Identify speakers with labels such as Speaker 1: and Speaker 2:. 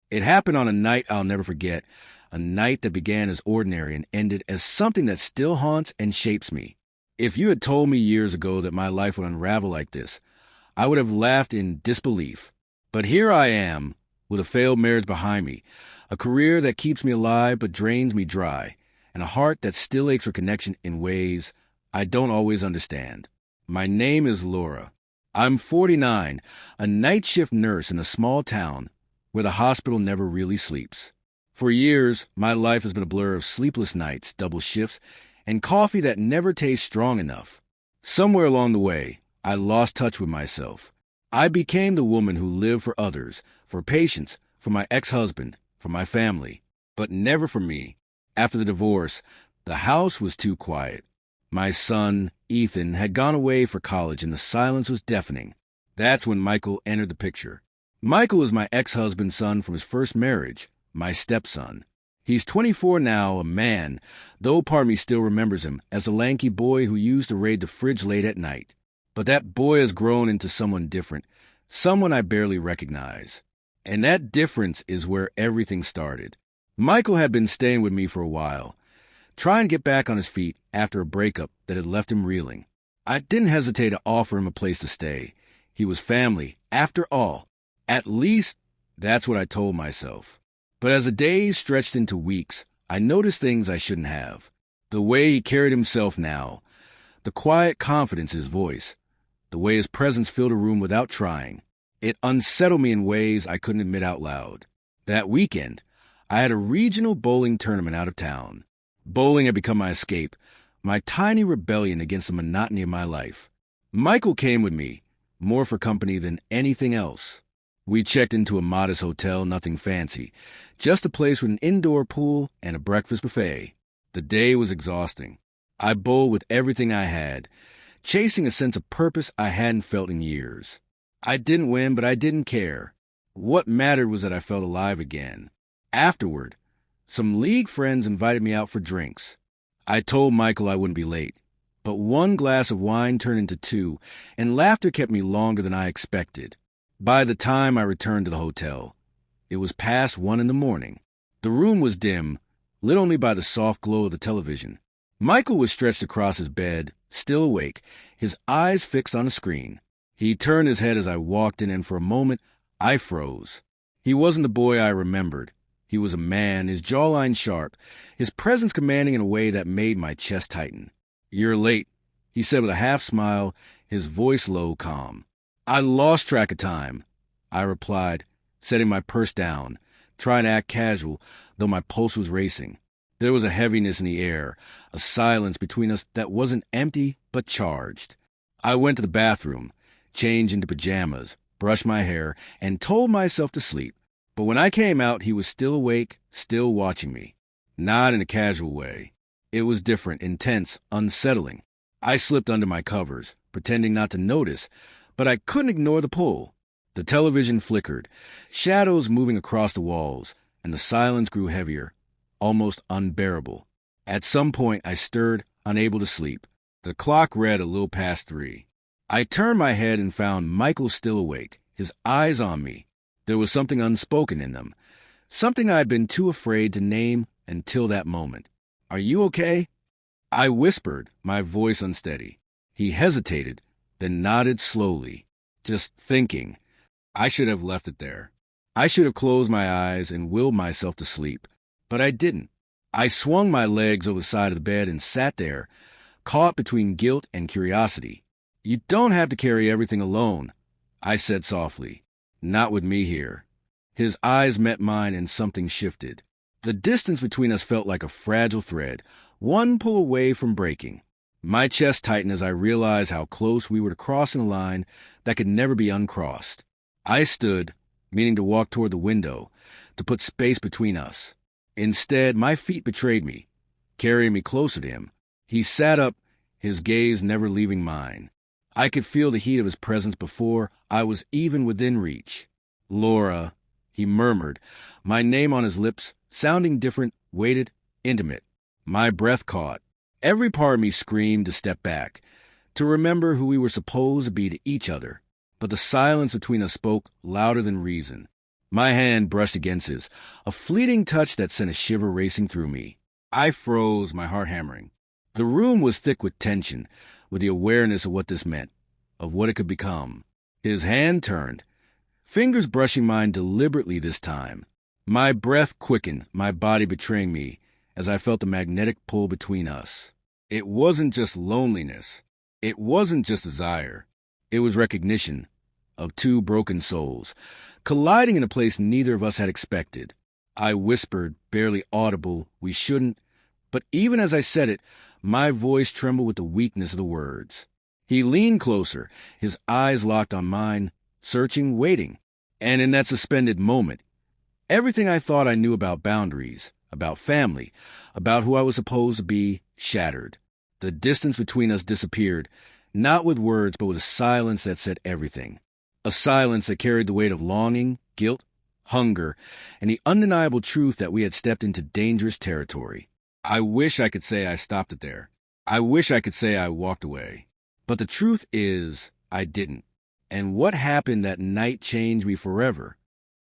Speaker 1: It happened on a night I'll never forget, a night that began as ordinary and ended as something that still haunts and shapes me. If you had told me years ago that my life would unravel like this, I would have laughed in disbelief. But here I am, with a failed marriage behind me, a career that keeps me alive but drains me dry, and a heart that still aches for connection in ways I don't always understand. My name is Laura. I'm 49, a night shift nurse in a small town where the hospital never really sleeps. For years, my life has been a blur of sleepless nights, double shifts, and coffee that never tastes strong enough. Somewhere along the way, I lost touch with myself. I became the woman who lived for others, for patients, for my ex-husband, for my family, but never for me. After the divorce, the house was too quiet. My son, Ethan, had gone away for college and the silence was deafening. That's when Michael entered the picture. Michael is my ex-husband's son from his first marriage, my stepson. He's 24 now, a man, though part of me still remembers him as the lanky boy who used to raid the fridge late at night. But that boy has grown into someone different, someone I barely recognize. And that difference is where everything started. Michael had been staying with me for a while, trying to get back on his feet after a breakup that had left him reeling. I didn't hesitate to offer him a place to stay. He was family, after all. At least, that's what I told myself. But as the days stretched into weeks, I noticed things I shouldn't have. The way he carried himself now, the quiet confidence in his voice, the way his presence filled a room without trying. It unsettled me in ways I couldn't admit out loud. That weekend, I had a regional bowling tournament out of town. Bowling had become my escape, my tiny rebellion against the monotony of my life. Michael came with me, more for company than anything else. We checked into a modest hotel, nothing fancy, just a place with an indoor pool and a breakfast buffet. The day was exhausting. I bowled with everything I had, chasing a sense of purpose I hadn't felt in years. I didn't win, but I didn't care. What mattered was that I felt alive again. Afterward, some league friends invited me out for drinks. I told Michael I wouldn't be late, but one glass of wine turned into two, and laughter kept me longer than I expected. By the time I returned to the hotel, it was past 1 a.m. The room was dim, lit only by the soft glow of the television. Michael was stretched across his bed, still awake, his eyes fixed on the screen. He turned his head as I walked in, and for a moment, I froze. He wasn't the boy I remembered. He was a man, his jawline sharp, his presence commanding in a way that made my chest tighten. "You're late," he said with a half smile, his voice low, calm. "I lost track of time," I replied, setting my purse down, trying to act casual, though my pulse was racing. There was a heaviness in the air, a silence between us that wasn't empty but charged. I went to the bathroom, changed into pajamas, brushed my hair, and told myself to sleep. But when I came out, he was still awake, still watching me. Not in a casual way. It was different, intense, unsettling. I slipped under my covers, pretending not to notice, but I couldn't ignore the pull. The television flickered, shadows moving across the walls, and the silence grew heavier, almost unbearable. At some point, I stirred, unable to sleep. The clock read a little past 3. I turned my head and found Michael still awake, his eyes on me. There was something unspoken in them, something I had been too afraid to name until that moment. "Are you okay?" I whispered, my voice unsteady. He hesitated, then nodded slowly, just thinking. I should have left it there. I should have closed my eyes and willed myself to sleep, but I didn't. I swung my legs over the side of the bed and sat there, caught between guilt and curiosity. "You don't have to carry everything alone," I said softly. "Not with me here." His eyes met mine and something shifted. The distance between us felt like a fragile thread, one pull away from breaking. My chest tightened as I realized how close we were to crossing a line that could never be uncrossed. I stood, meaning to walk toward the window, to put space between us. Instead, my feet betrayed me, carrying me closer to him. He sat up, his gaze never leaving mine. I could feel the heat of his presence before I was even within reach. "Laura," he murmured, my name on his lips, sounding different, weighted, intimate. My breath caught. Every part of me screamed to step back, to remember who we were supposed to be to each other. But the silence between us spoke louder than reason. My hand brushed against his, a fleeting touch that sent a shiver racing through me. I froze, my heart hammering. The room was thick with tension, with the awareness of what this meant, of what it could become. His hand turned, fingers brushing mine deliberately this time. My breath quickened, my body betraying me, as I felt the magnetic pull between us. It wasn't just loneliness. It wasn't just desire. It was recognition of two broken souls, colliding in a place neither of us had expected. I whispered, barely audible, we shouldn't, but even as I said it, my voice trembled with the weakness of the words. He leaned closer, his eyes locked on mine, searching, waiting. And in that suspended moment, everything I thought I knew about boundaries, about family, about who I was supposed to be, shattered. The distance between us disappeared, not with words, but with a silence that said everything. A silence that carried the weight of longing, guilt, hunger, and the undeniable truth that we had stepped into dangerous territory. I wish I could say I stopped it there. I wish I could say I walked away. But the truth is, I didn't. And what happened that night changed me forever.